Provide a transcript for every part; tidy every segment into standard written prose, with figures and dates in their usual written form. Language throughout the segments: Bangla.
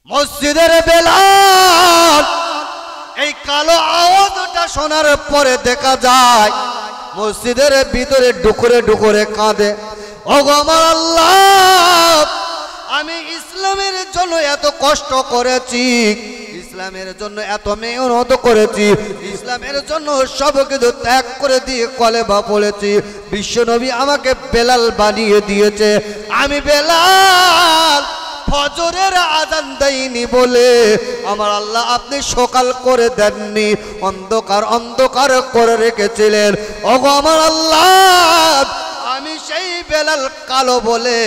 মসজিদের বেলাল এই কালো আওয়াজটা শোনার পরে দেখা যায় মসজিদের ভিতরে ডুকরে ডুকরে কাঁদে। ওগো আমার আল্লাহ, আমি ইসলামের জন্য এত কষ্ট করেছি, ইসলামের জন্য এত মেহনত করেছি, ইসলামের জন্য সব কিছু ত্যাগ করে দিয়ে কলেমা পড়েছি। বিশ্বনবী আমাকে বেলাল বানিয়ে দিয়েছে। আমি বেলাল ফজরের আযান দেয়নি বলে আমার আল্লাহ আপনি সকাল করে দেননি, অন্ধকার অন্ধকার করে রেখেছিলেন। ওগো আমার আল্লাহ, আমি সেই বেলাল কালো বলে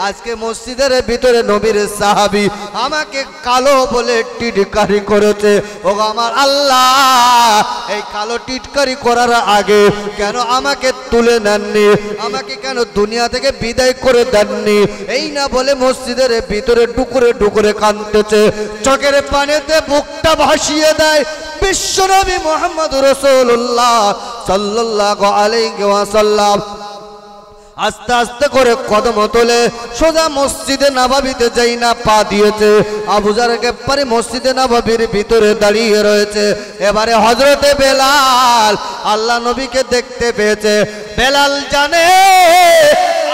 আজকে মসজিদের ভিতরে নবীর সাহাবী আমাকে কালো বলে টিটকারি করেছে। ওগো আমার আল্লাহ, এই কালো টিটকারি করার আগে কেন আমাকে তুলে নেননি, আমাকে কেন দুনিয়া থেকে বিদায় করে দেননি? এই না বলে মসজিদের ভিতরে ডুকুরে ডুকুরে কাঁদতেছে, চোখের পানিতে বুকটা ভাসিয়ে দেয়। বিশ্বনবী মুহাম্মদ রাসূলুল্লাহ সাল্লাল্লাহু আলাইহি ওয়াসাল্লাম আস্তে আস্তে করে কদম তোলে সোজা মসজিদে নববীতে যাই না পা দিয়েছে। আবু যার গেফফারি মসজিদে নববীর ভিতরে দাঁড়িয়ে রয়েছে। এবারে হযরতে বেলাল আল্লাহ নবীকে দেখতে পেয়েছে। বেলাল জানে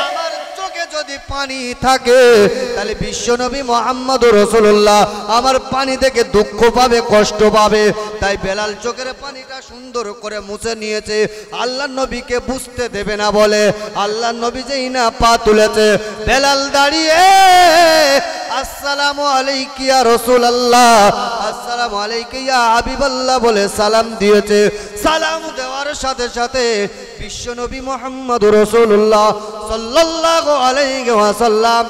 আমার চোখে যদি পানি থাকে তাহলে বিশ্বনবী মুহাম্মদুর রাসূলুল্লাহ আমার পানি দেখে দুঃখ পাবে, কষ্ট পাবে। তাই বেলাল চোখের পানিটা সুন্দর করে মুছে নিয়েছে, আল্লাহ নবীকে বুঝতে দেবে না বলে। আল্লাহ নবী যেই না পা তুলেছে, বেলাল দাঁড়িয়ে আসসালামু আলাইকা ইয়া রাসূলুল্লাহ, আসসালামু আলাইকা ইয়া হাবিবাল্লাহ বলে সালাম দিয়েছে। সালাম দেওয়ার সাথে সাথে বিশ্বনবী মুহাম্মদুর রাসূলুল্লাহ সাল্লাল্লাহু আলাইহি ওয়াসাল্লাম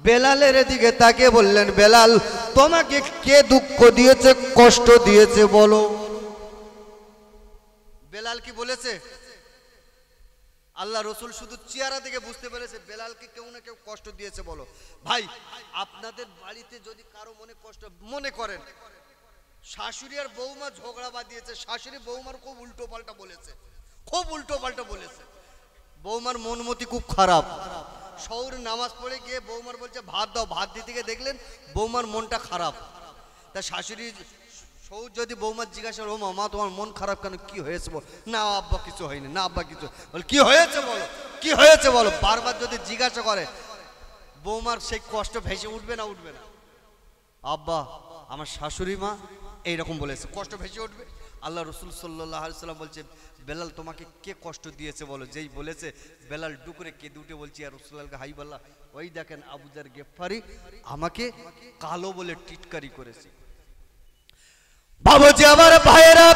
বেলালের দিকে তাকিয়ে বললেন, বেলাল তোমাকে কে দুঃখ দিয়েছে, কষ্ট দিয়েছে বলো? বেলাল কি বলেছে? আল্লাহ রসুল শুধু চেহারা থেকে বুঝতে পেরেছে বেলালকে কেউ না কেউ কষ্ট দিয়েছে বলো। ভাই, আপনাদের বাড়িতে যদি কারো মনে কষ্ট মনে করেন, শাশুড়ি আর বৌমা ঝগড়া বাঁধিয়েছে, শাশুড়ি বৌমার খুব উল্টো পাল্টা বলেছে, খুব উল্টো পাল্টা বলেছে, বৌমার মনমতি খুব খারাপ। শহরে নামাজ পড়ে গিয়ে বৌমার বলছে ভাত দাও, ভাত দিতে গিয়ে দেখলেন বৌমার মনটা খারাপ। তা শাশুড়ি সৌর যদি বৌমার জিজ্ঞাসা ও মা তোমার মন খারাপ কেন, কি হয়েছে বল? না আব্বা কিছু হয়নি, না আব্বা কিছু। বল কি হয়েছে বলো, কি হয়েছে বলো। বারবার যদি জিজ্ঞাসা করে বৌমার সেই কষ্ট ভেসে উঠবে না উঠবে না? আব্বা আমার শাশুড়ি মা এইরকম বলেছে, কষ্ট ভেসে উঠবে। আল্লাহ রসুল সাল্লাল্লাহু আলাইহি ওয়াসাল্লাম বলছে বেলাল তোমাকে কে কষ্ট দিয়েছে বলো। যেই বলেছে বেলাল ডুকরে কেঁদে উঠে বলছি আর রাসূলুল্লাহকে হাইবাল্লাহ, ওই দেখেন আবু যার গেফফারি আমাকে কালো বলে টিটকারি করেছে। বাবুজি আমার ভাইয়েরা,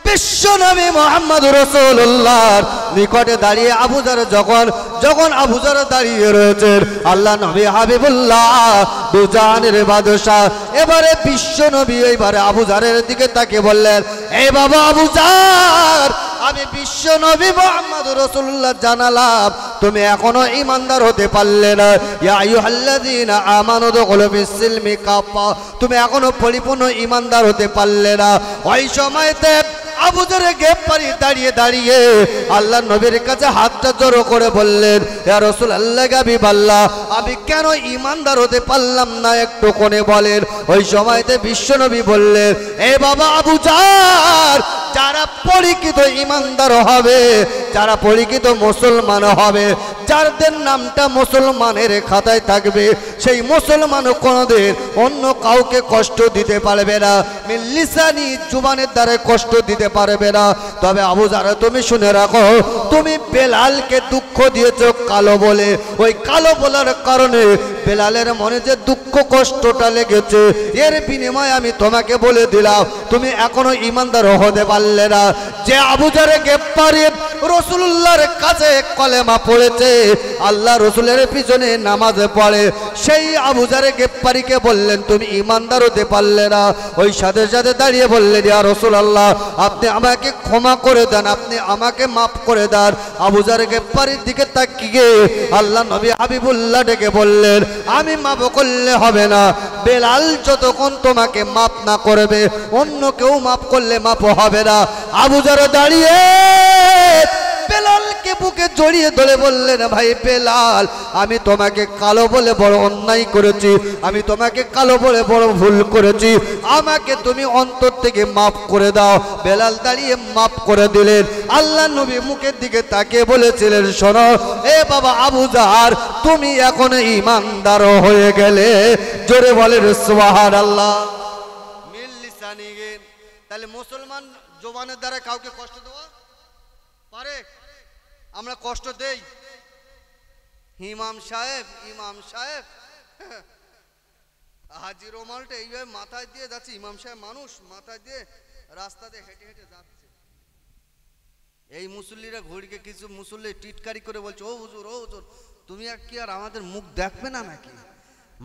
বিশ্বনবী মুহাম্মদুর রাসূলুল্লাহর নিকটে দাঁড়িয়ে আবু যার যখন আবু যার দাঁড়িয়ে রয়েছেন, আল্লাহ নবী হাবিবুল্লাহ দুজানের বাদশা, এবারে বিশ্বনবী এইবারে আবু যারের দিকে তাকিয়ে বললেন, এই বাবা আবু যার, আমি বিশ্বনবী মুহাম্মদুর রাসূলুল্লাহ জানালাম তুমি এখনো ঈমানদার হতে পারলে না। ইয়া আইয়ুহাল্লাযীনা আমানু দুখুলু ফিস-সিলমি কাফা, তুমি এখনো পরিপূর্ণ ঈমানদার হতে পারলে না। ওই সময়তে আবু যার গেফফারি দাঁড়িয়ে দাঁড়িয়ে আল্লাহ নবীর কাছে হাতটা জড়ো করে বললেন, ইয়া রাসূলুল্লাহ হাবিবাল্লাহ, আমি কেন ঈমানদার হতে পারলাম না একটু কোণে বলেন। ওই সময়তে বিশ্বনবী বললেন, এ বাবা আবু যার, যারা পরিচিত ঈমানদার হবে, যারা পরিচিত মুসলমান হবে, যাদের নামটা মুসলমানের খাতায় থাকবে, সেই মুসলমান কোনোদিন অন্য কাউকে কষ্ট দিতে পারবে না, লিসানি জুবানের দ্বারা কষ্ট দিতে পারবে না। তবে আবু যার তুমি শুনে রাখো, তুমি বেলালকে দুঃখ দিয়েছো কালো বলে, ওই কালো বলার কারণে বেলালের মনে যে দুঃখ কষ্টটা লেগেছে, এর বিনিময়ে আমি তোমাকে বলে দিলাম তুমি এখনো ঈমানদার হতে পারলে না। যে আবু যার গেফফারি রাসূলুল্লাহর কাছে কলেমা পড়েছে, আল্লাহ রসুলের পিছনে নামাজ পড়ে, সেই আবু যার গেফফারিকে বললেন তুমি ঈমানদার হতে পারলে না। ওই সাথে সাথে দাঁড়িয়ে বললেন, ইয়া রাসূলুল্লাহ আপনি আমাকে ক্ষমা করে দেন, আপনি আমাকে মাফ করে দেন। আবু যার গেফফারির দিকে তাকিয়ে আল্লাহ নবী হাবিবুল্লাহ ডেকে বললেন, আমি মাফ করলে হবে না, বেলাল যতক্ষণ তোমাকে মাফ না করবে অন্য কেউ মাফ করলে মাফ হবে না। আবু যার দাঁড়িয়ে বেলাল বেলালকে বুকে জড়িয়ে ধরে বললেন, ভাই বেলাল, আমি তোমাকে কালো বলে বড় অন্যায় করেছি, আমি তোমাকে কালো বলে বড় ভুল করেছি, আমাকে তুমি অন্তর থেকে মাফ করে দাও। বেলাল দাঁড়িয়ে মাফ করে দিলেন। আল্লাহ নবী মুখের দিকে তাকিয়ে বলেছিলেন, শোনো এ বাবা আবু জার, তুমি এখন ঈমানদার হয়ে গেলে। জোরে বলেন সুবহানাল্লাহ। মিল লিসানিগিন। তাহলে মুসলমান জবানের দ্বারা কাউকে কষ্ট দেওয়া পারে? আমরা কষ্ট দেই। ইমাম সাহেব হাজি রোমালটা এইভাবে মাথায় দিয়ে যাচ্ছে, ইমাম সাহেব মানুষ মাথায় দিয়ে রাস্তা দিয়ে হেঁটে হেঁটে যাচ্ছে। এই মুসল্লিরা ঘড়িকে কিছু মুসল্লি টিটকারি করে বলছে, ও হুজুর তুমি আর কি আর আমাদের মুখ দেখবে না নাকি?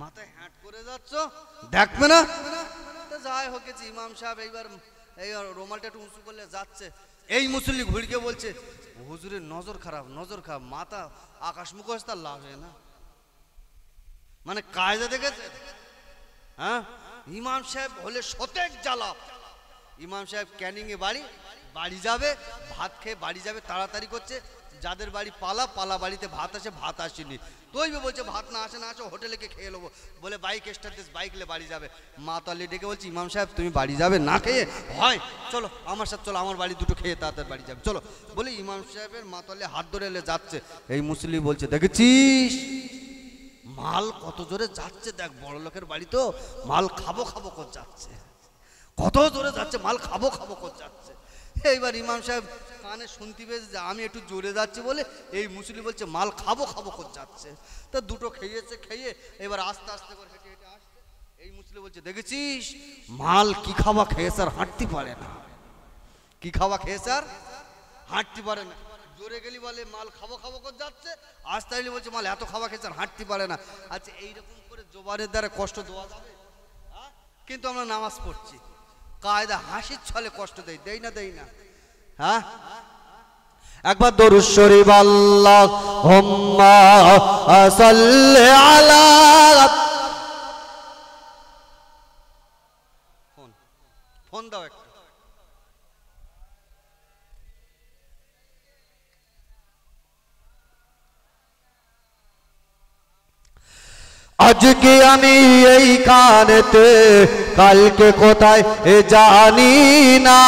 মাথায় হ্যাট করে যাচ্ছ, দেখবে না? যাই হোক, ইমাম সাহেব এইবার রোমালটা একটু উঁচু করলে যাচ্ছে। এই মুসল্লি ঘুরিকে বলছে, হুজুরের নজর খারাপ, মাথা আকাশ মুখস্থ লাভ হয় না। মানে কায়দা দেখেছে? হ্যাঁ, ইমাম সাহেব হলে শতেক জ্বালা। ইমাম সাহেব ক্যানিং এ বাড়ি যাবে, ভাত খেয়ে বাড়ি যাবে, তাড়াতাড়ি করছে। যাদের বাড়ি পালা বাড়িতে ভাত আসে, ভাত আসেনি। তৈবে বলছে ভাত না আসে হোটেলে কে খেয়ে নেবো, বলে বাইক স্টার্ট দিস, বাইকলে বাড়ি যাবে। মা তালে ডেকে বলছে, ইমাম সাহেব তুমি বাড়ি যাবে না খেয়ে? হয়, চলো আমার সাথে, চলো আমার বাড়ি দুটো খেয়ে তাড়াতাড়ি বাড়ি যাবে, চলো। বলে ইমাম সাহেবের মা তালে হাত ধরে এলে যাচ্ছে। এই মুসলিম বলছে, দেখেছিস মাল কত জোরে যাচ্ছে, দেখ বড় লোকের বাড়ি তো, মাল খাবো করে যাচ্ছে, কত জোরে যাচ্ছে, মাল খাবো করে যাচ্ছে। এইবার ইমাম সাহেব কানে শুনতে পেয়েছে যে আমি একটু জোরে যাচ্ছি বলে এই মুসলিম বলছে মাল খাবো করে যাচ্ছে। তা দুটো খেয়ে এবার আস্তে আস্তে করে হেঁটে হেঁটে আসছে। এই মুসলিম বলছে, দেখেছিস মাল কি খাওয়া খেয়েছে আর হাঁটতে পারে না, কি খাওয়া খেয়েছে আর হাঁটতে পারে না। জোরে গেলি বলে মাল খাবো করে যাচ্ছে, আস্তে আইলি বলছে মাল এত খাওয়া খেয়েছে আর হাঁটতে পারে না। আচ্ছা, এইরকম করে জোবানের দ্বারা কষ্ট দেওয়া যাবে? কিন্তু আমরা নামাজ পড়ছি, কায়দা হাসির ছলে কষ্ট দেই না? হ্যাঁ, একবার দরুদ শরীফ আল্লাহুম্মা সাল্লি আলা। ফোন দাও একটা। আজকে আমি এইখানেতে, কালকে কোথায় জানি না,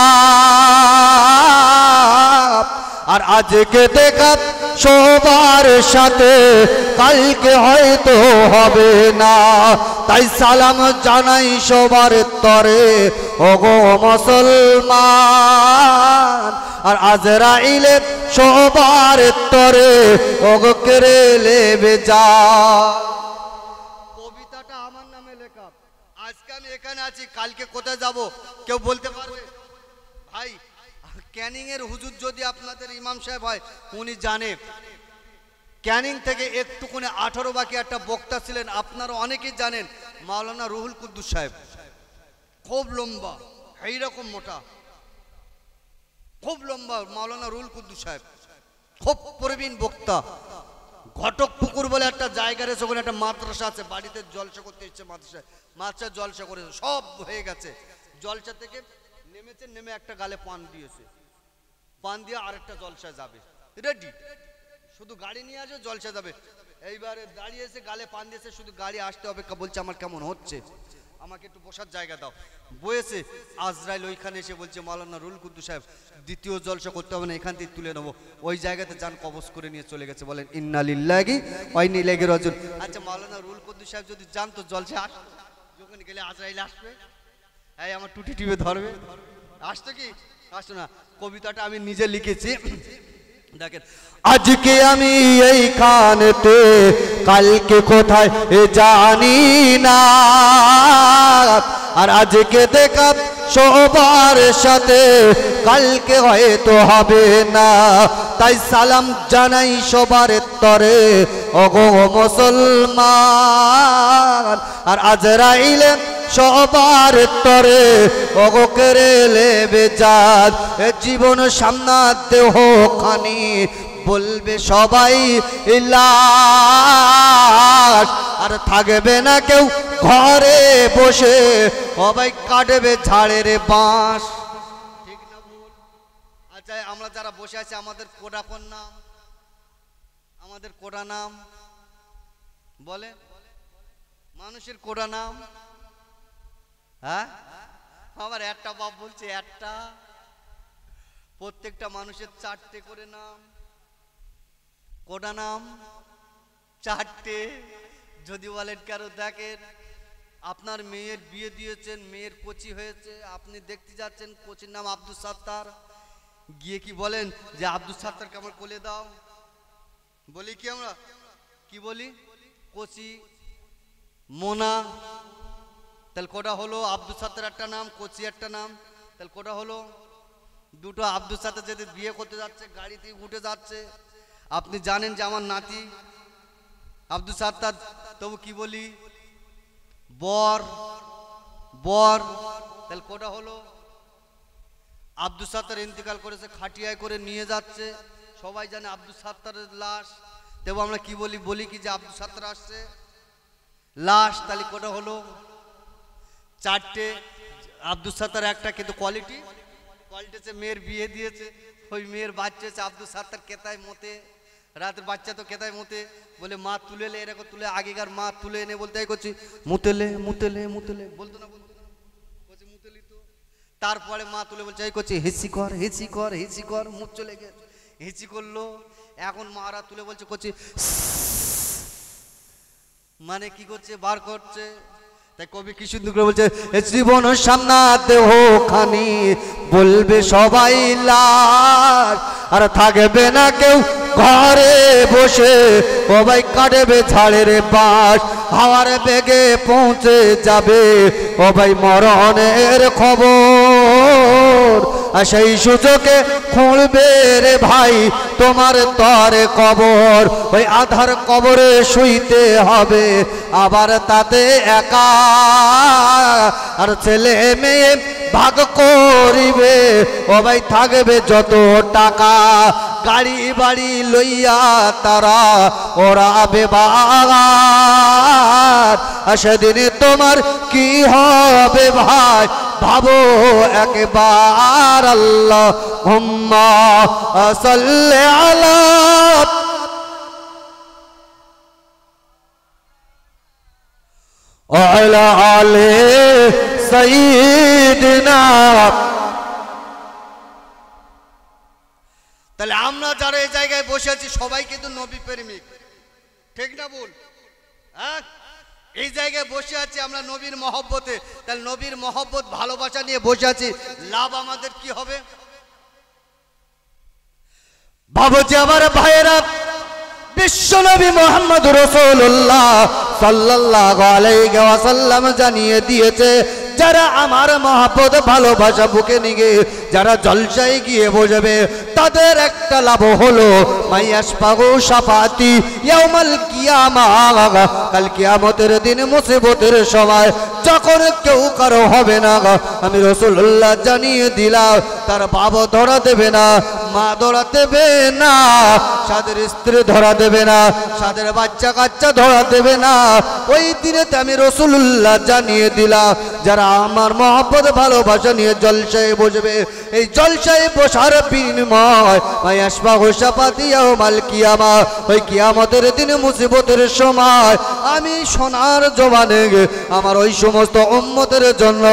আর আজকে দেখা সবার সাথে, কালকে হয়তো হবে না। তাই সালাম জানাই সবার তরে, ওগো মুসলমান, আর আজরাইলের সবার তরে, ওগো কেড়ে বেজা। কবিতাটা আমার নামে লেখা। আজকে আমি এখানে আছি, কালকে কোথায় যাব কেউ বলতে পারবে? ভাই, ক্যানিং এর হুজুর যদি আপনাদের ইমাম সাহেব হয়, উনি জানে ক্যানিং থেকে একটুকুনে 18 বাকি একটা বক্তা ছিলেন, আপনারা অনেকেই জানেন, মাওলানা রুহুল কুদ্দুস সাহেব। খুব লম্বা, এইরকম মোটা, খুব লম্বা মাওলানা রুহুল কুদ্দুস সাহেব, খুব প্রবীণ বক্তা। ঘটকপুকুর বলে একটা জায়গা রয়েছে, ওখানে একটা মাদ্রাসা আছে, বাড়িতে জলসা করতে ইচ্ছে, মাদ্রাসা জলসা করেছে, সব হয়ে গেছে। জলসা থেকে নেমে একটা গালে পান দিয়েছে, পান দিয়ে আরেকটা জলসায় যাবে, রেডি, শুধু গাড়ি নিয়ে আসবে, জলসা যাবে। এইবারে দাঁড়িয়েছে, গালে পান দিয়েছে, শুধু গাড়ি আসতে অপেক্ষা। বলছে আমার কেমন হচ্ছে, আমাকে একটু বসার জায়গা দাও। বয়েছে। আজরাইল ওইখানে এসে বলছে, মাওলানা রুহুল কুদ্দুস সাহেব দ্বিতীয় জলসা করতে হবে না, এখান থেকে তুলে নেবো। ওই জায়গাতে যান কবজ করে নিয়ে চলে গেছে। বলেন ইন্না লিল্লাহি ওয়া ইন্না ইলাইহি রাজিউন। আচ্ছা, মাওলানা রুহুল কুদ্দুস সাহেব যদি জানতো জলসা আসতো, যখন গেলে আজরাইল আসবে, এই আমার টুটি টিপে ধরবে, আসতো কি? আসতো না। কবিতাটা আমি নিজে লিখেছি, দেখেন। আজকে আমি এইখানেতে, কালকে কোথায় জানি না, আর আজকে দেখা সবার সাথে, কালকে হয়তো হবে না। তাই সালাম জানাই সবার তরে, ওগো মুসলমান, আর আজরাইলে সবার তরে, ওগো কেড়ে বেজাত। জীবন সামনাতে হোখানি, বলবে সবাই লাশ, আর থাকবে না কেউ ঘরে বসে, সবাই কাটবে ঝাড়ের বাঁশ। ঠিক না ভুল? আচ্ছা, আমরা যারা বসে আছি, আমাদের কোডাপন নাম আমাদের কোটা নাম বলে, মানুষের কোটা নাম, হ্যাঁ আমার একটা বাপ বলছে একটা, প্রত্যেকটা মানুষের 4টে করে নাম, কোটা নাম 4টে। যদি বলেন কারো দেখেন আপনার মেয়ের বিয়ে দিয়েছেন, মেয়ের কোচি হয়েছে, আপনি দেখতে যাচ্ছেন, কোচির নাম আব্দুল সাত্তার, গিয়ে কি বলেন যে আব্দুল সাত্তারকে আমার কোলে দাও, বলি কি আমরা কি বলি, কোচি মোনা, তাহলে কোটা হলো আব্দুল সাত্তার একটা নাম, কোচি একটা নাম, তাহলে কোটা হলো দুটো। আব্দুল সাত্তার যদি বিয়ে করতে যাচ্ছে, গাড়িতে উঠে যাচ্ছে, আপনি জানেন যে আমার নাতি আব্দুল সাত্তার, তবু কি বলি বর বর, তাহলে কোটা হলো আব্দুল সাত্তার ইন্তেকাল করেছে, খাটিয়ায় করে নিয়ে যাচ্ছে, সবাই জানে আব্দুল সাত্তারের লাশ, তবু আমরা কি বলি, বলি কি যে আব্দুল সাত্তার আসছে লাশ, তাহলে কোটা হলো 4টে। আব্দুল সাত্তার একটা, কিন্তু কোয়ালিটি পাল্টেছে, মেয়ের বিয়ে দিয়েছে, ওই মেয়ের বাচ্চা হচ্ছে আব্দুল সাত্তার কেতায় মতে, রাতের বাচ্চা তো কেতায় মতে, বলে মা তুলে লে, এরকম তুলে, আগেকার মা তুলে এনে বলতে করছি মুতেলে মুতেলে মুতেলে, বলতো না বলছে মুতেলি তো, তারপরে মা তুলে বলছে এই করছি হিসি কর হিসি কর হিসি কর, মুখ চলে গেছে, হিসি করলো, এখন মারা তুলে বলছে করছি, মানে কি করছে, বার করছে। তাই কবি কি সুন্দর করে বলছে, জীবন সামনা দেহ খানি বলবে সবাই লাশ, আর থাকবে না কেউ ঘরে বসে, সবাই কাটবে ঝাড়ের বাঁশ, হাওয়ার বেগে পৌঁছে যাবে সবাই মরণের খবর, আর সেই সুযোগে খুঁড়বে রে ভাই তোমার তরে কবর, ওই আধার কবরে শুইতে হবে আবার তাতে একা, আর ছেলে মেয়ে ভাগ করিবে সবাই থাকবে যত টাকা, গাড়ি বাড়ি লইয়া তারা ওড়াবে বাগান, সেদিন তোমার কি হবে ভাই ভাবো একবার, আল্লাহুম্মা সাল্লি আলা ওয়ালা আলি সাইয়্যিদিনা। তাহলে আমরা যারা এই জায়গায় বসে আছি সবাই কিন্তু নবী প্রেমিক, ঠিক না বল, হ্যাঁ এই জায়গায় বসে আছি আমরা নবীর মহব্বতে, তাহলে নবীর মহব্বত ভালোবাসা নিয়ে বসে আছি, লাভ আমাদের কি হবে ভাবো যে আমার ভাইয়েরা, বিশ্বনবী মুহাম্মদ রাসূলুল্লাহ সাল্লাল্লাহু আলাইহি ওয়াসাল্লাম জানিয়ে দিয়েছে, যারা আমার মহব্বত ভালোবাসা বুকে নিয়ে যারা জলসায় গিয়ে বসবে তাদের একটা লাভ হলো মাইয়াসপাগু শাফাতি ইয়াউমাল কিয়ামাহ, কাল কিয়ামতের দিন মুসিবতের সময় যখন কেউ কারো হবে না, আমি রাসূলুল্লাহ জানিয়ে দিলাম তার বাবা ধরা দেবে না, মা ধরা দেবে না, সাদের স্ত্রী ধরা দেবে না, সাদের বাচ্চা কাচ্চা ধরা দেবে না, ওই দিনেতে আমি রাসূলুল্লাহ জানিয়ে দিলাম যারা আমার মহব্বত ভালোবাসা নিয়ে জলসায় বসবে, এই জলসায় বসার বিনিময় মাইয়াসপাগু শাফাতি ইয়াউমাল কিয়ামাহ, ওই কিয়ামতের দিন মুসিবতের সময় আমি সোনার জবানে আমার ওই সমস্ত উম্মতের জন্য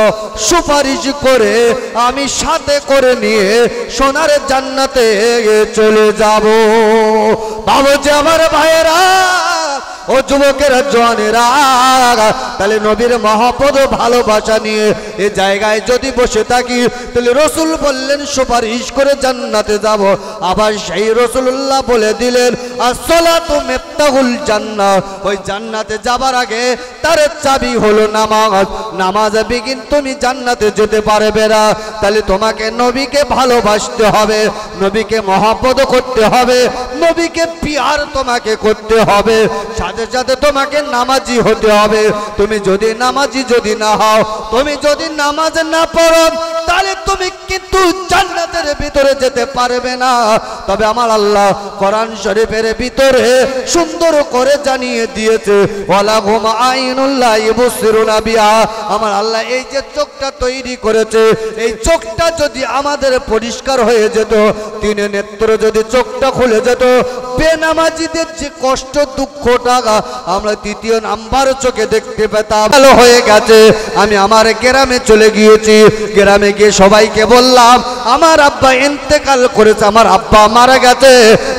সুপারিশ করে আমি সাথে করে নিয়ে সোনার জান্নাতে চলে যাব। ভাবো যে আমার ভাইয়েরা, ও যুবকেরা জওয়ানেরা, তাহলে নবীর মহব্বত ভালোবাসা নিয়ে এই জায়গায় যদি বসে থাকি তাহলে রাসূল বললেন সুপারিশ করে জান্নাতে যাব, আবার সেই রাসূলুল্লাহ বলে দিলেন আসসালাতু মিফতাহুল জান্নাহ, ওই জান্নাতে যাবার আগে তার চাবি হলো নামাজ, নামাজ বিহীন তুমি জান্নাতে যেতে পারবে না। তাহলে তোমাকে নবীকে ভালোবাসতে হবে, নবীকে মহব্বত করতে হবে, নবীকে পিয়ার তোমাকে করতে হবে, সাথে সাথে তোমাকে নামাজি হতে হবে। তুমি যদি নামাজি যদি না হও, তুমি যদি নামাজ না পড়ো, তাহলে তুমি কিন্তু জান্নাতের ভিতরে যেতে পারবে না। তবে আমার আল্লাহ কোরআন শরীফের ভিতরে সুন্দর করে জানিয়ে দিয়েছে, ওয়ালাহুম আইনুল লা ইবসিরুনা বিহা। আমার আল্লাহ এই যে চোখটা তৈরি করেছে, এই চোখটা যদি আমাদের পরিষ্কার হয়ে যেত, তিন নেত্র যদি চোখটা খুলে যেত, বেনামাজিদের যে কষ্ট দুঃখটা আমরা তৃতীয় নাম্বার চোখে দেখতে পেতাম। ভালো হয়ে গেছে, আমি আমার গ্রামে চলে গিয়েছি। গ্রামে গিয়ে সবাইকে বললাম আমার আব্বা ইন্তেকাল করেছে, আমার আব্বা মারা গেছে,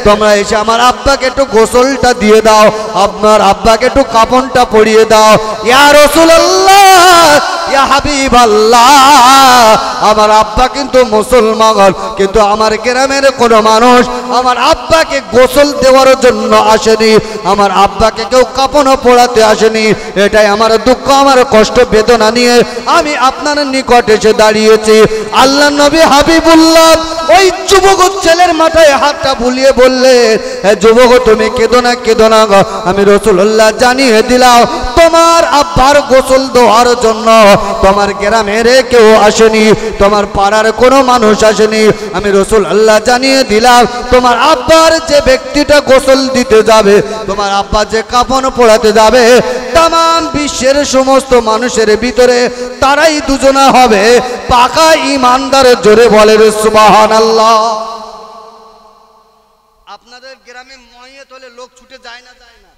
তোমরা এসে আমার আব্বাকে একটু গোসলটা দিয়ে দাও, আপনার আব্বাকে একটু কাফনটা পরিয়ে দাও। ইয়া রাসূলুল্লাহ, ইয়া হাবিবাল্লাহ, আমার আব্বা কিন্তু মুসলমান, কিন্তু আমার গ্রামের কোনো মানুষ আমার আব্বাকে গোসল দেওয়ার জন্য আসেনি, আমার আব্বাকে কেউ কাফনও পরাতে আসেনি। এটাই আমার দুঃখ, আমার কষ্ট বেদনা নিয়ে আমি আপনার নিকট এসে দাঁড়িয়েছি। আল্লাহ নবী হাবিবুল্লাহ ওই যুবক ছেলের মাথায় হাতটা বুলিয়ে বললেন, হে যুবক তুমি কেঁদো না, কেঁদো না, আমি রাসূলুল্লাহ জানিয়ে দিলাম তোমার আব্বার গোসল দেওয়ার জন্য তোমার গ্রামের কেউ আসেনি, তোমার পাড়ার কোনো মানুষ আসেনি। আমি রাসূলুল্লাহ জানিয়ে দিলাম তোমার আব্বার যে ব্যক্তিটা গোসল দিতে যাবে, তোমার আব্বা যে কাফন পরাতে যাবে, তামাম বিশ্বের সমস্ত মানুষের ভিতরে তারাই দুজনা হবে পাকা ঈমানদার। জোরে বলেন সুবহানাল্লাহ। আপনাদের গ্রামে ময়ত হলে লোক ছুটে যায় না, যায় না,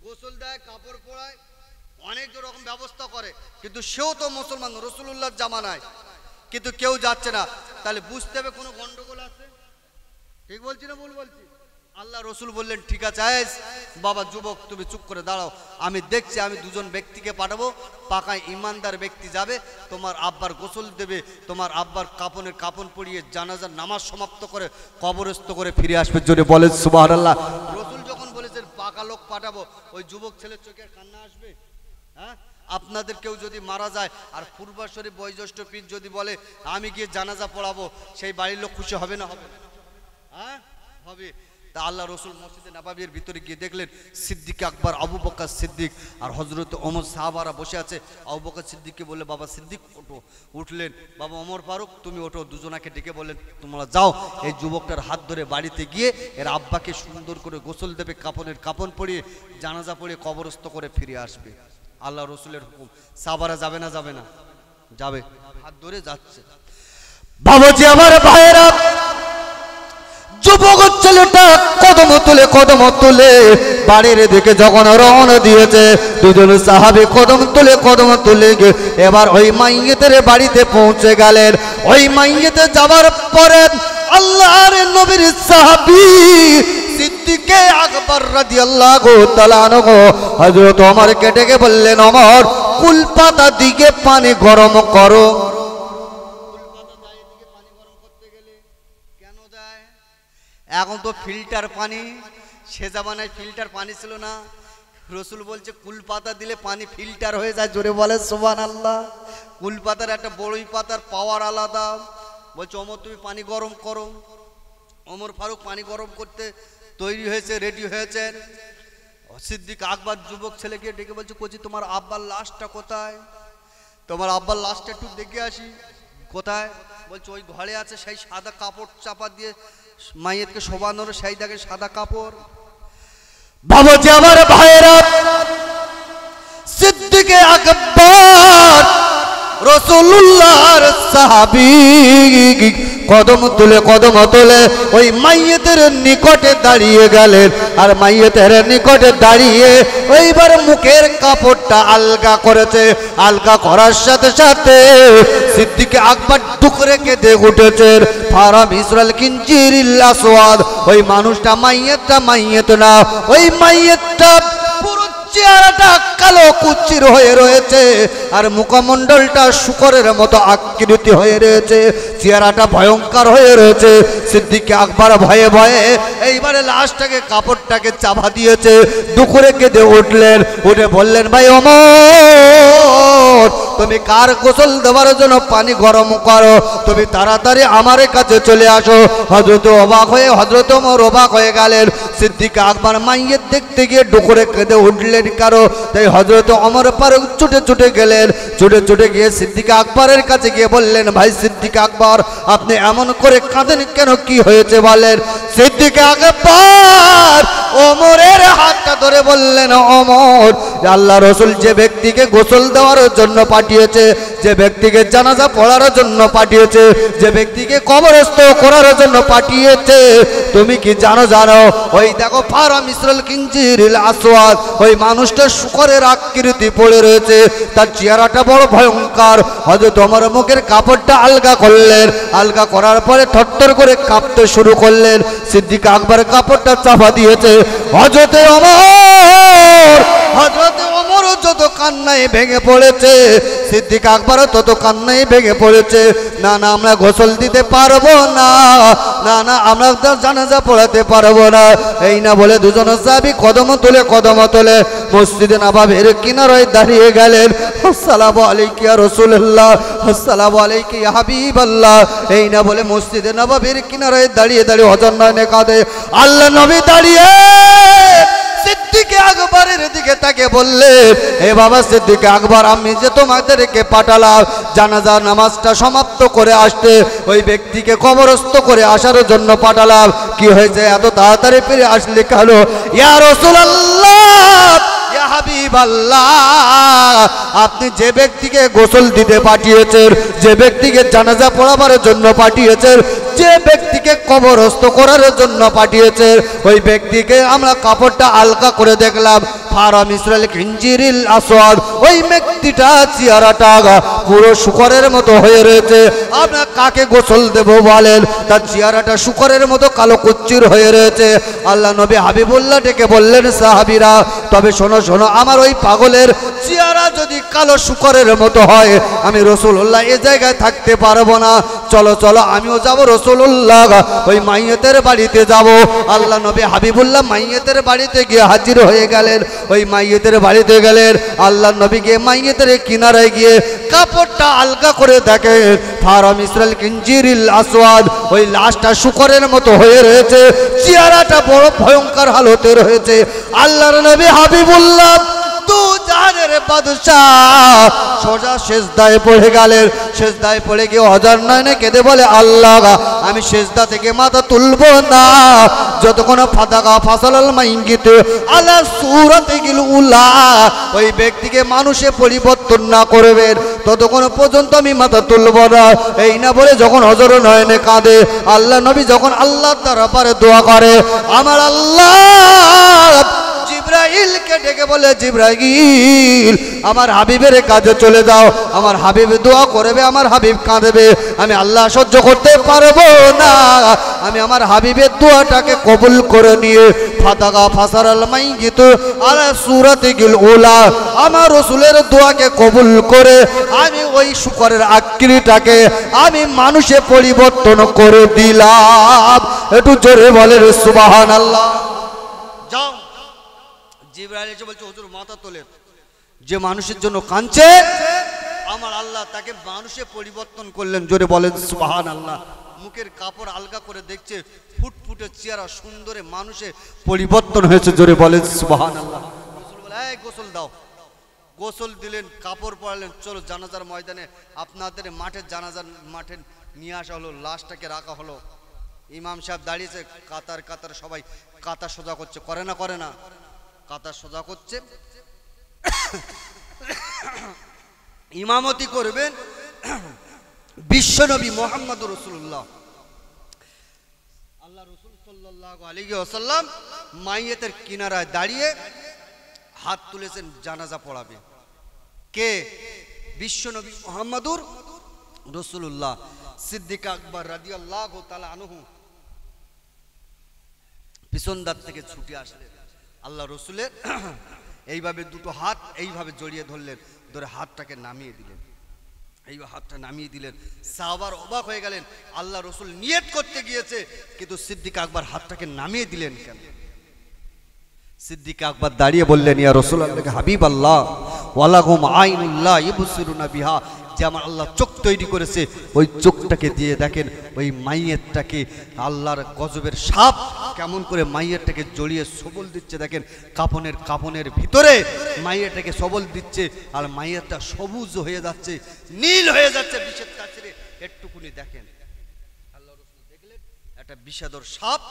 গোসল দেয়, কাপড় পরায়, অনেক রকম ব্যবস্থা করে, কিন্তু সেও তো মুসলমান রাসূলুল্লাহর জামানায়, কিন্তু কেউ যাচ্ছে না। তাহলে বুঝতে হবে কোনো গন্ডগোল আছে। ঠিক বলছি না ভুল বলছি? আল্লাহ রসুল বললেন ঠিক আছে বাবা যুবক তুমি চুপ করে দাঁড়াও, আমি দেখছি, আমি দুজন ব্যক্তিকে পাঠাবো, পাকা ইমানদার ব্যক্তি যাবে, তোমার আব্বার গোসল দেবে, তোমার আব্বার কাপনের কাপন পরিয়ে জানাজার নামাজ সমাপ্ত করে কবরস্থ করে ফিরে আসবে। জোরে বলেন সুবহানাল্লাহ। রসুল যখন বলেছেন পাকা লোক পাঠাবো, ওই যুবক ছেলের চোখে কান্না আসবে? হ্যাঁ, আপনাদের কেউ যদি মারা যায় আর পূর্বাশরী বয়োজ্যেষ্ঠ পীর যদি বলে আমি গিয়ে জানাজা পড়াবো, সেই বাড়ির লোক খুশি হবে না হবে? হ্যাঁ হবে। তা আল্লাহ রসুল মসজিদে নববীর ভিতরে গিয়ে দেখলেন সিদ্দিক আকবর আবু বকর সিদ্দিক আর হযরত ওমর সাহাবারা বসে আছে। আবু বকর সিদ্দিককে বললে বাবা সিদ্দিক ওঠো, উঠলেন। বাবা ওমর ফারুক তুমি ওঠো, দুজনাকে ডেকে বললেন তোমরা যাও, এই যুবকটার হাত ধরে বাড়িতে গিয়ে এর আব্বাকে সুন্দর করে গোসল দেবে, কাপনের কাপন পরিয়ে জানাজা পড়িয়ে কবরস্থ করে ফিরে আসবে। আল্লাহ রসুলের হুকুম। সাহাবারা যাবে না যাবে না? যাবে, হাত ধরে যাচ্ছে। বাবাজি আমার ভাইয়েরা, যুবক ছেলেটা কদম তুলে বাড়ির দিকে যখন রওনা দিয়েছে, দুজন সাহাবী কদম তুলে এবার ওই মাইয়েতের বাড়িতে পৌঁছে গেলেন। ওই মাইয়েতে যাওয়ার পরে আল্লাহর নবীর সাহাবী সিদ্দিক আকবর রাদিয়াল্লাহু তাআলা আনহু হযরত ওমরকে ডেকে বললেন, ওমর কুলপাতা দিকে পানি গরম করো। এখন তো ফিল্টার পানি, সে জামানায় ফিল্টার পানি ছিল না। রসুল বলছে কুলপাতা দিলে পানি ফিল্টার হয়ে যায়। জোরে বলে সুবহানাল্লাহ। কুলপাতার একটা বড়ই পাতার পাওয়ার আলাদা। বলছে ওমর তুমি পানি গরম করো। ওমর ফারুক পানি গরম করতে তৈরি হয়েছে, রেডি হয়েছেন। সিদ্দিক আকবর যুবক ছেলেকে ডেকে বলছে কোচি তোমার আব্বার লাশটা কোথায়? তোমার আব্বার লাশটা একটু দেখে আসি। কোথায়? বলছে ওই ঘরে আছে, সেই সাদা কাপড় চাপা দিয়ে মাইয়েতকে শোবানোর সেই দেখে সাদা কাপড়। বাবাজি আমার ভাইয়েরা, সিদ্দিক আকবর রাসূলুল্লাহর সাহাবী কদম তুলে ওই মাইয়েতের নিকটে দাঁড়িয়ে গেলেন। আর মাইয়েতের নিকটে দাঁড়িয়ে ওইবার মুখের কাপড়টা আলগা করেছে। আলগা করার সাথে সাথে সিদ্দিক আকবর টুকরে কেঁদে উঠেছেন। ফারাম ইসরাল কিঞ্জিরিল আসওয়াদ। ওই মানুষটা মাইয়েত না, ওই মাইয়েতটা পুরো চেহারাটা কালো কুচ্ছির হয়ে রয়েছে, আর মুখমণ্ডলটা শুকরের মতো আকৃতি হয়ে রয়েছে, চেহারাটা ভয়ঙ্কর হয়ে রয়েছে। সিদ্দিক আকবর ভয়ে ভয়ে এইবারে লাশটাকে কাপড়টাকে চাপা দিয়েছে। দুপুরে কেঁদে উঠলেন, উঠে বললেন ভাই ওমর ওমর তুমি কার গোসল দেওয়ার জন্য পানি গরম করো, তুমি তাড়াতাড়ি আমার কাছে চলে আসো। হযরত ওমর অবাক হয়ে গেলেন। সিদ্দিক আকবর মাইয়ের দেখতে গিয়ে ডুকরে কেঁদে উঠলেন। কারো তাই হযরত ওমর ফারুক ছুটে ছুটে গেলেন। ছুটে ছুটে গিয়ে সিদ্দিক আকবরের কাছে গিয়ে বললেন, ভাই সিদ্দিক আকবর, আপনি এমন করে কাঁদেন কেন, কি হয়েছে বলেন। সিদ্দিক আকবর ওমরের হাতটা ধরে বললেন, ওমর, আল্লাহ রাসূল যে ব্যক্তিকে গোসল দেওয়ার জন্য পাঠিয়েছে, যে ব্যক্তিকে জানাজা পড়ার জন্য পাঠিয়েছে, যে ব্যক্তিকে কবরস্থ করার জন্য পাঠিয়েছে, তুমি কি জানো? ওই দেখো ফারা মিসরাল কিঞ্জিরিল আসওয়াদ, ওই মানুষটা শুকরের আকৃতি পড়ে রয়েছে, তার চেহারাটা বড় ভয়ঙ্কর। হযরত ওমর মুখের কাপড়টা আলগা করলেন। আলগা করার পরে থরথর করে কাঁপতে শুরু করলেন। সিদ্দিক আকবর কাপড়টা চাপা দিয়েছে। হযরত ওমর যত কান্নায় ভেঙে পড়েছে, সিদ্দিক আকবর তত কান্নায় ভেঙে পড়েছে। না না, আমরা গোসল দিতে পারবো না, না না, আমরা জানাজা পড়াতে পারবো না। এই না বলে দুজন সাহাবী কদম তুলে মসজিদে নববীর কিনারায় দাঁড়িয়ে গেলেন। আসসালামু আলাইকা ইয়া রাসূলুল্লাহ, আসসালামু আলাইকা ইয়া হাবিবাল্লাহ। এই না বলে মসজিদে নববীর কিনারায় দাঁড়িয়ে দাঁড়িয়ে হযরত নয়নে কাঁদে। আল্লাহ নবী দাঁড়িয়ে সিদ্দিক আকবরের দিকে তাকে বললেন, হে বাবা সিদ্দিক আকবর, আমি যে তোমাদেরকে পাঠালাম জানাজা নামাজটা সমাপ্ত করে আসতে, ওই ব্যক্তিকে কবরস্থ করে আসার জন্য পাঠালাম, কি হয়েছে এত তাড়াতাড়ি ফিরে আসলে কেন? ইয়া রাসূলুল্লাহ, ইয়া হাবিবাল্লাহ, আপনি যে ব্যক্তিকে গোসল দিতে পাঠিয়েছেন, যে ব্যক্তিকে জানাজা পড়াবার জন্য পাঠিয়েছেন, যে ব্যক্তিকে কবরস্থ করার জন্য পাঠিয়েছে, ওই ব্যক্তিকে আমরা কাপড়টা আলগা করে দেখলাম, ফারা মিসরাল কিঞ্জিরিল আসওয়াদ, ওই ব্যক্তিটা চেহারাটা পুরো শুকরের মতো হয়ে রয়েছে। আমরা কাকে গোসল দেব বলেন? তার চেহারাটা শুকরের মতো কালো কুচ্চির হয়ে রয়েছে। আল্লাহ নবী হাবিবুল্লাহ ডেকে বললেন, সাহাবীরা, তবে শোনো শোনো, আমার ওই পাগলের চেহারা যদি কালো শুকরের মতো হয়, আমি রাসূলুল্লাহ এই জায়গায় থাকতে পারবো না। চলো চলো, আমিও যাবো রাসূলুল্লাহ ওই মাইয়েতের বাড়িতে যাব। আল্লাহ নবী হাবিবুল্লাহ মাইয়েতের বাড়িতে গিয়ে হাজির হয়ে গেলেন। ওই মাইয়েতের বাড়িতে গেলেন। আল্লাহ নবী গিয়ে মাইয়েতের কিনারায় গিয়ে কাপড়টা আলগা করে দেখেন, ফারা মিসরাল কিঞ্জিরিল আসওয়াদ, ওই লাশটা শুকরের মতো হয়ে রয়েছে, চেহারাটা বড় ভয়ঙ্কর হালতে রয়েছে। আল্লাহর নবী হাবিবুল্লাহ দু জাহানের বাদশাহ সোজা সেজদায় পড়ে গেলেন। সেজদায় পড়ে গিয়ে হযরত নয়নে কেঁদে বলে, আল্লাহ, আমি সেজদা থেকে মাথা তুলবো না যতক্ষণ ফাদাকা ফাসালাল মাইঙ্গিত আলা সূরাতিল উলা, ওই ব্যক্তিকে মানুষে পরিবর্তন না করবেন ততক্ষণ পর্যন্ত আমি মাথা তুলবো না। এই না বলে যখন হযরত নয়নে কাঁদে, আল্লাহ নবী যখন আল্লাহর দরবারে দোয়া করে, আমার আল্লাহ জিবরাইলকে ডেকে বলে, জিবরাইল, আমার হাবিবের কাছে চলে যাও, আমার হাবিব দোয়া করবে, আমার হাবিব কাঁদবে, আমি আল্লাহ সহ্য করতে পারবো না, আমি আমার হাবিবের দোয়াটাকে কবুল করে নিয়ে ফাতাকা ফাসারাল মাইগিত আলা সূরাতিল উলা, আমার রাসূলের দোয়াকে কবুল করে আমি ওই শুকরের আকৃতিটাকে আমি মানুষে পরিবর্তন করে দিলাম। একটু জোরে বলেন সুবহানাল্লাহ। যাও, জিবরাইল এসে বলছে, হুজুর মাথা তোলেন, যে মানুষের জন্য কাঁদছে আমার আল্লাহ তাকে মানুষে পরিবর্তন করলেন। জোরে বলেন সুবহানাল্লাহ। মুখের কাপড় আলগা করে দেখছে, ফুটফুটে চেহারা সুন্দরে মানুষে পরিবর্তন হয়েছে। জোরে বলেন সুবহানাল্লাহ। রাসূল বলে, এই গোসল দাও। গোসল দিলেন, কাপড় পরালেন, চলো জানাজার ময়দানে, আপনাদের মাঠে জানাজার মাঠে নিয়ে আসা হলো, লাশটাকে রাখা হলো। ইমাম সাহেব দাঁড়িয়েছে, কাতার কাতার সবাই কাতার সোজা করছে, করে না করে না, কাতার সোজা করছে। ইমামতি করবেন বিশ্বনবী মুহাম্মদুর রাসূলুল্লাহ। আল্লাহ রাসূল সাল্লাল্লাহু আলাইহি ওয়াসাল্লাম মাইয়েতের কিনারায় দাঁড়িয়ে হাত তুলেছেন, জানাজা পড়াবে। কে? বিশ্বনবী মুহাম্মদুর রাসূলুল্লাহ। সিদ্দিক আকবর রাদিয়াল্লাহু তাআলা আনহু পিছন দাঁত থেকে ছুটে আসলেন। আল্লাহ রসুলের এইভাবে দুটো হাত এইভাবে জড়িয়ে ধরলেন, ধরে হাতটাকে নামিয়ে দিলেন। এই হাতটা নামিয়ে দিলেন। সাহাবার অবাক হয়ে গেলেন, আল্লাহ রসুল নিয়ত করতে গিয়েছে, কিন্তু সিদ্দিক আকবর হাতটাকে নামিয়ে দিলেন কেন? সিদ্দিক আকবর দাঁড়িয়ে বললেন, ইয়া রাসূলুল্লাহ, হাবিব আল্লাহ, ওয়ালাহুম আইনুল্লাহ ইবসিরুনা বিহা, যে আমার আল্লাহ চোখ তৈরি করেছে, ওই চোখটাকে দিয়ে দেখেন ওই মাইয়েরটাকে, আল্লাহর গজবের সাপ কেমন করে মাইয়েরটাকে জড়িয়ে সবল দিচ্ছে, দেখেন কাপনের ভিতরে মাইয়েরটাকে সবল দিচ্ছে, আর মাইয়েরটা সবুজ হয়ে যাচ্ছে, নীল হয়ে যাচ্ছে বিষের কাছে। একটুকুনি দেখেন আল্লাহ রাসূল দেখলেন একটা বিষাদর সাপ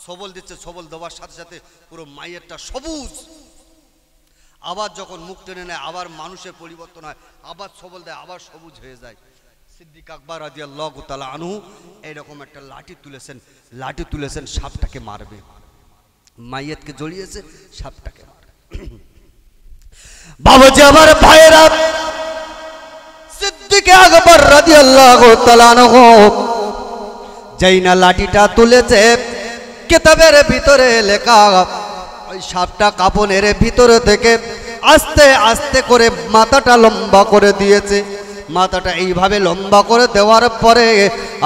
সবল দিচ্ছে, সবল দেওয়ার সাথে সাথে পুরো মাইয়েরটা সবুজ। আবার যখন মুখ টেনে নেয় আবার মানুষের পরিবর্তন হয়, আবার সবল দেয়, আবার সবুজ হয়ে যায়। সিদ্দিক আকবর রাদিয়াল্লাহু তাআলা আনহু এইরকম একটা লাঠি তুলেছেন সাপটাকে মারবে, মাইয়েতকে জড়িয়েছে, সাপটাকে মারবে। বাবাজি আমার ভাইরা, সিদ্দিক আকবর রাদিয়াল্লাহু তাআলা আনহু যেই না লাঠিটা তুলেছে, কিতাবের ভিতরে লেখা ওই সাপটা কাপনের ভিতরে থেকে আস্তে আস্তে করে মাথাটা লম্বা করে দিয়েছে। মাথাটা এইভাবে লম্বা করে দেওয়ার পরে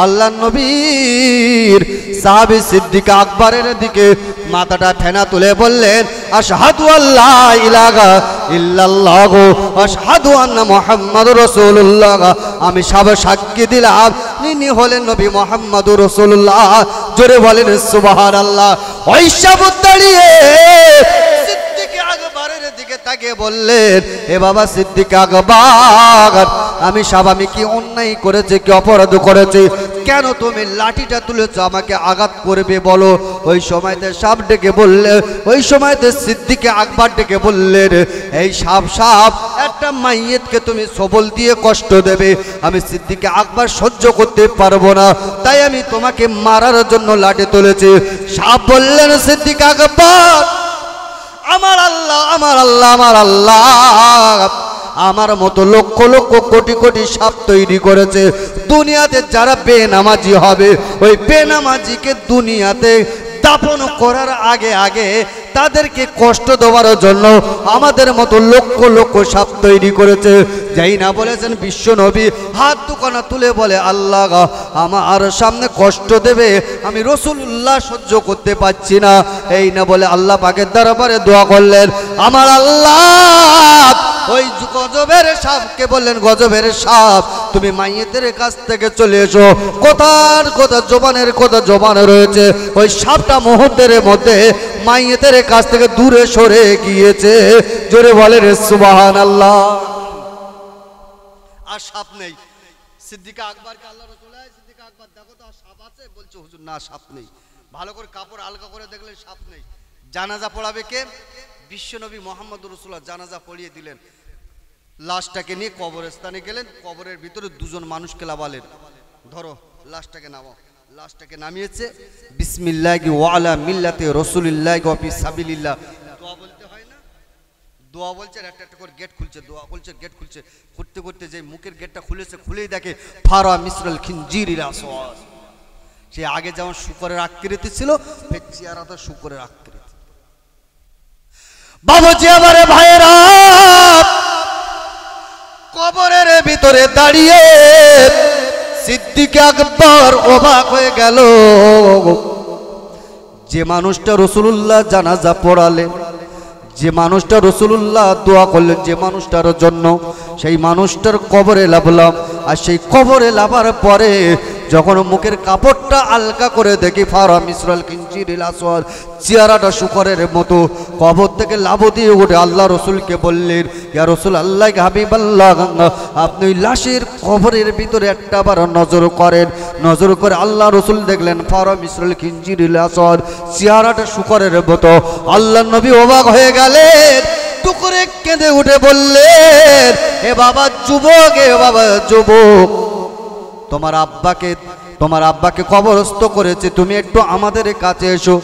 আল্লাহ নবীর সাহাবী সিদ্দিক আকবরের দিকে মাথাটা ফেনা তুলে বললেন, আশহাদু আল্লা ইলাহা ইল্লাল্লাহু আশহাদু আন্না মুহাম্মাদুর রাসূলুল্লাহ, আমি সাক্ষী দিলাম ইনি হলেন নবী মুহাম্মাদুর রাসূলুল্লাহ। জোরে বলেন সুবহানাল্লাহ। ওই সাবুত দাঁড়িয়ে সিদ্দিক আকবরের দিকে তাকিয়ে বললেন, এ বাবা সিদ্দিক আকবর, আমি কি অন্যায় করেছি, কি অপরাধ করেছি, কেন তুমি লাঠিটা তুলেছ, আমাকে আঘাত করবে বলো। ওই সময়তে সাপ ডেকে বললে, ওই সময়তে সিদ্দিক আকবর ডেকে বললেন, এই সাপ একটা মাইয়েতকে তুমি সবল দিয়ে কষ্ট দেবে, আমি সিদ্দিক আকবর সহ্য করতে পারবো না, তাই আমি তোমাকে মারার জন্য লাঠি তুলেছি। সাপ বললেন, সিদ্দিক আকবর, আমার আল্লাহ আমার মতো লক্ষ লক্ষ কোটি কোটি সাপ তৈরি করেছে। দুনিয়াতে যারা বেনামাজি হবে, ওই বেনামাজিকে দুনিয়াতে দাফন করার আগে আগে তাদেরকে কষ্ট দেওয়ার জন্য আমাদের মতো লক্ষ লক্ষ সাপ তৈরি করেছে। যাই না বলেছেন বিশ্ব নবী, হাত দুখানা তুলে বলে, আল্লাহ আমার সামনে কষ্ট দেবে, আমি রাসূলুল্লাহ সহ্য করতে পারছি না। এই না বলে আল্লাহ পাকের দরবারে দোয়া করলেন, আমার আল্লাহ ওই গজবের সাপকে বললেন, গজবের সাপ তুমি মাইয়েতের কাছ থেকে চলে এসো। কথার কথা জবানে রয়েছে, ওই সাপটা মুহূর্তের মধ্যে মাইয়েতের কাছ থেকে দূরে সরে গিয়েছে। জোরে বলেন সুবহানাল্লাহ। আর সাপ নেই। সিদ্দিক আকবরকে আল্লাহ রাসূল, সিদ্দিক আকবর দেখো তো সাপ আছে, বলছে হুজুর না সাপ নেই। ভালো করে কাপড় আলগা করে দেখলেন সাপ নেই। জানাজা পড়াবে কে? বিশ্বনবী মুহাম্মদুর রাসূলুল্লাহ জানাজা পড়িয়ে দিলেন। লাশটাকে নিয়ে কবরস্থানে গেলেন, কবরের ভিতরে দুজন মানুষকে লাভালেন, ধরো লাশটাকে নামাও। লাশটাকে নামিয়েছে, বিসমিল্লাহি ওয়া আলা মিল্লাতি রাসূলিল্লাহি ওয়া ফি সাবিলিল্লাহ। দোয়া বলতে হয় না? দোয়া বলছে, একটা করে গেট খুলছে, দোয়া বলছে, গেট খুলছে, করতে করতে যে মুখের গেটটা খুলেছে, খুলেই দেখে ফারা মিসরাল খিনজিরিল আসওয়াদ। সে আগে যেমন শুকরের আকৃতি ছিল, ফের চেহারাটা শুকরের আকৃতি। বাবাজি আমার ভাইরা, কবরের ভিতরে দাঁড়িয়ে সিদ্দিক আকবর অবাক হয়ে গেল। যে মানুষটা রাসূলুল্লাহ জানাজা পড়ালেন, যে মানুষটা রাসূলুল্লাহ দোয়া করলেন যে মানুষটার জন্য, সেই মানুষটার কবরে লাভলাম। আর সেই কবরে লাভার পরে যখন মুখের কাপড়টা আলগা করে দেখি, ফারা মিসরাল কিনজিরিল আসওয়াদ, চেহারাটা শুকরের মতো। কবর থেকে লাভ দিয়ে উঠে আল্লাহ রসুলকে বললেন, ইয়া রাসূল আল্লাহ হাবিবাল্লাহ, আপনি লাশের কবরের ভিতরে একটা বার নজর করেন। নজর করে আল্লাহ রসুল দেখলেন ফারা মিসরাল কিনজিরিল আসওয়াদ, চেহারাটা শুকরের মতো। আল্লাহ নবী অবাক হয়ে গেলেন, টুকরে কেঁদে উঠে বললেন, এ বাবা যুবক, এ বাবা যুবক, তোমার আব্বাকে কবরস্থ করেছে, তুমি একটু আমাদের কাছে এসো।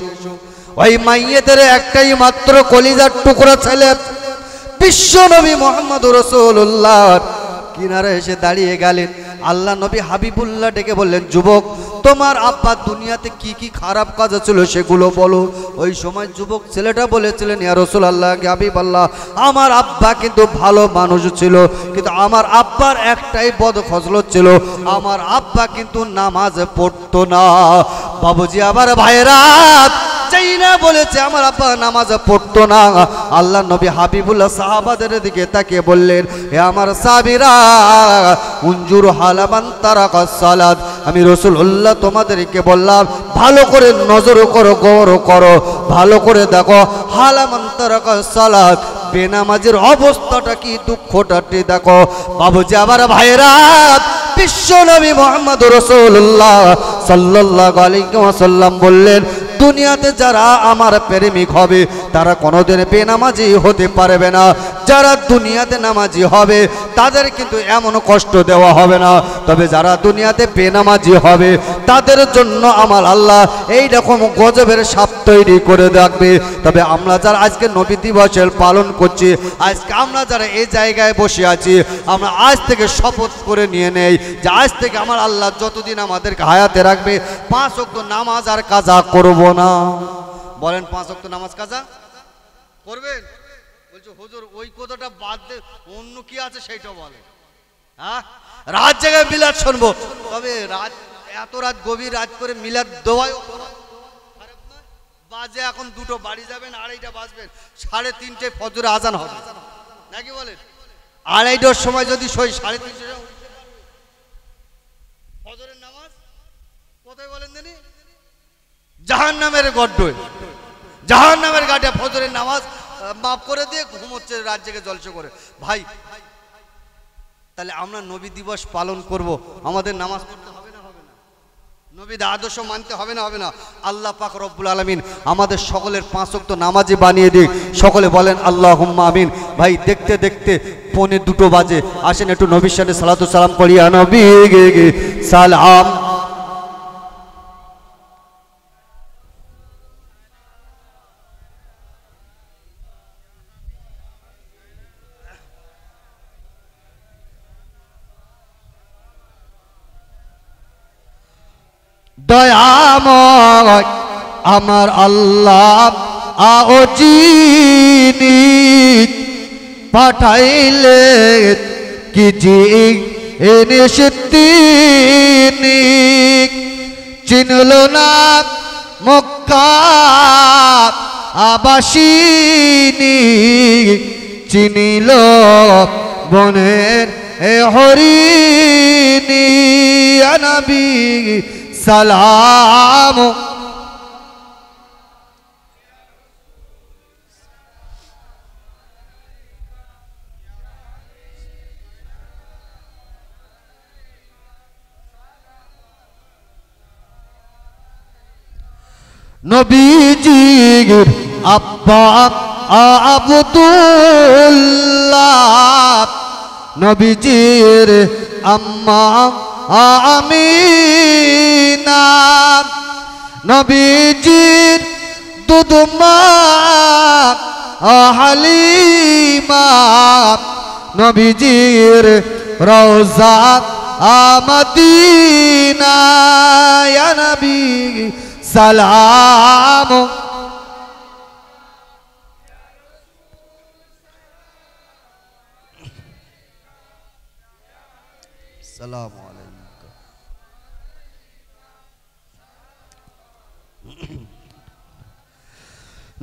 ওই মাইয়েতের একটাই মাত্র কলিজার টুকরা ছেলে বিশ্ব নবী মুহাম্মদুর রাসূলুল্লাহ কিনারে এসে দাঁড়িয়ে গেলেন। আল্লাহ নবী হাবিবুল্লাহ ডেকে বললেন, যুবক, তোমার আব্বা দুনিয়াতে কি কি খারাপ কাজ ছিল সেগুলো বলো। ওই সময় যুবক ছেলেটা বলেছিলেন, ইয়া রাসূলুল্লাহ হাবিবাল্লাহ, আমার আব্বা কিন্তু ভালো মানুষ ছিল, কিন্তু আমার আব্বার একটাই বদ খসলত ছিল, আমার আব্বা কিন্তু নামাজ পড়তো না। বাবুজি আমার ভাইরা, যেই না বলেছে আমার আব্বা নামাজ পড়তো না, আল্লাহ নবী হাবিবুল্লাহ সাহাবাদের দিকে তাকিয়ে বললেন, হে আমার সাহাবীরা, উনজুর হালামান তারাকাস সালাত, আমি রাসূলুল্লাহ তোমাদেরকে বললাম ভালো করে নজর করো, গৌর করো, ভালো করে দেখো, হালামান তারাকাস সালাত, বেনামাজের অবস্থাটা কি, দুঃখটা দেখো। বাবুজি আমার ভাইরা, বিশ্ব নবী মুহাম্মদ রাসূলুল্লাহ সাল্লাল্লাহু আলাইহি ওয়াসাল্লাম বললেন, দুনিয়াতে যারা আমার প্রেমিক হবে তারা কোনোদিন বেনামাজি হতে পারবে না। যারা দুনিয়াতে নামাজি হবে তাদের কিন্তু এমন কষ্ট দেওয়া হবে না, তবে যারা দুনিয়াতে বেনামাজি হবে তাদের জন্য আমার আল্লাহ এই রকম গজবের সাপ তৈরি করে রাখবে। তবে আমরা যারা আজকে নবী দিবসের পালন করছি, আজকে আমরা যারা এই জায়গায় বসে আছি, আমরা আজ থেকে শপথ করে নিয়ে নেই যে আজ থেকে আমার আল্লাহ যতদিন আমাদেরকে হায়াতে রাখবে 5 ওয়াক্ত নামাজ আর কাজা করব না। বলেন 5 ওয়াক্ত নামাজ কাজা করবেন? বলছো হুজুর ওই কথাটা বাদ দে, অন্য কি আছে সেইটা বলে। হ্যাঁ, রাত জায়গায় মিলাদ শুনবো, তবে রাত এত রাত গভীর রাত করে মিলাদ দোয়াই খারাপ না। বাজে এখন 2টো, বাড়ি যাবেন 2:30 বাজবেন, 3:30 ফজরে আজান হবে নাকি বলেন? 2:30টার সময় যদি সই 3:30 ফজরের নামাজ কোথায় বলেন জানি? জাহান্নামের গড্ডয়, জাহান্নামের ঘাটে ফজরের নামাজ মাফ করে দিয়ে ঘুমোচ্ছে রাত জেগে জলসা করে। ভাই তাহলে আমরা নবী দিবস পালন করব, আমাদের নামাজ পড়তে হবে না হবে না? নবীর আদর্শ মানতে হবে না হবে না? আল্লাহ পাক রব্বুল আলামিন আমাদের সকলের 5 ওয়াক্ত নামাজি বানিয়ে দিক। সকলে বলেন আল্লাহুম্মা আমিন। ভাই দেখতে দেখতে 1:45 বাজে, আসেন একটু নবীর সাথে সালাতু সালাম পড়ি। নবী সালাম। দয়াময় আমার আল্লাহ আও যিনি পাঠাইলে কি জি এনে তিনি চিনল না মক্কা আবাসিনী, চিনিল বনের এ হরিণী। নবী সালাম। নবীজির আব্বা আব্দুল্লাহ, নবীজির আম্মা আমিনা, নবীজির দুধমা হালিমা, নবীজির রওজা মদিনা। ইয়া নবী সালাম। সালাম আলাইকুম।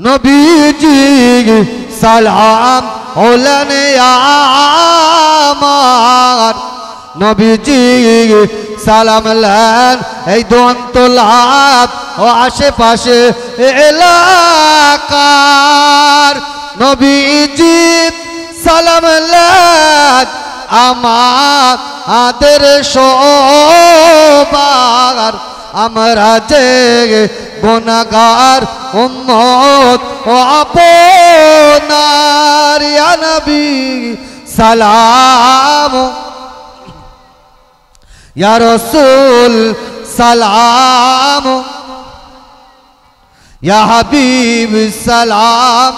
নবীজি সালাম হলেন আমার, নবীজি সালাম লেন এই দন্তলাভ ও আশেপাশে এলাকার। নবীজি সালাম লেন আমাদের সবার, আমরা যে গুনাহগার উম্মত ও আপনার। ইয়া নবী সালাম, ইয়া রাসূল সালাম, ইয়া হাবিব সালাম,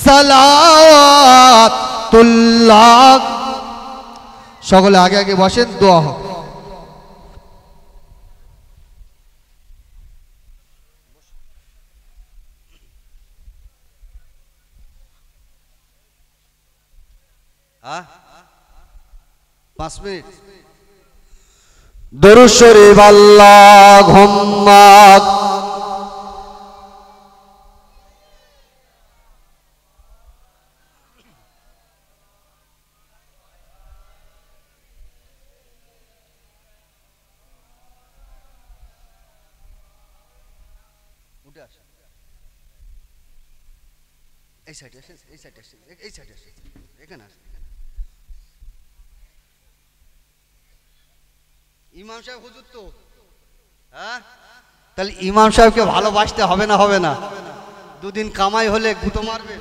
সালাওয়াতুল্লাহ। সকলে আগে আগে বসেন, দোয়া হোক। হ্যাঁ 5 মিনিট দরুদ শরীফ। আল্লাহুম্মা ছুটে আসেন, এই সাইডে আসেন, এই সাইডে আসেন, এই সাইডে আসেন, এখানে আসেন। ইমাম সাহেব হুজুর তো, হ্যাঁ, তাহলে ইমাম সাহেবকে ভালোবাসতে হবে না? হবে না? দুদিন কামাই হলে গুঁতো মারবে,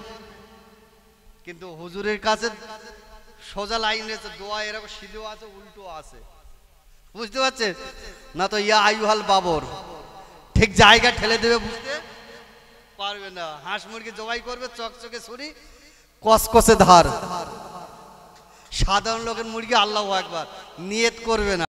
কিন্তু হুজুরের কাছে সোজা লাইন রয়েছে, দোয়া এরকম সিধেও আছে, উল্টো আছে, বুঝতে পারছে না? তো ইয়া আইয়ুহাল বাবর ঠিক জায়গা ঠেলে দেবে, বুঝতে পারবে না। হাঁস মুরগি জবাই করবে, চকচকে ছুরি, কসকসে ধার। সাধারণ লোকের মুরগি আল্লাহু আকবার নিয়ত করবে না।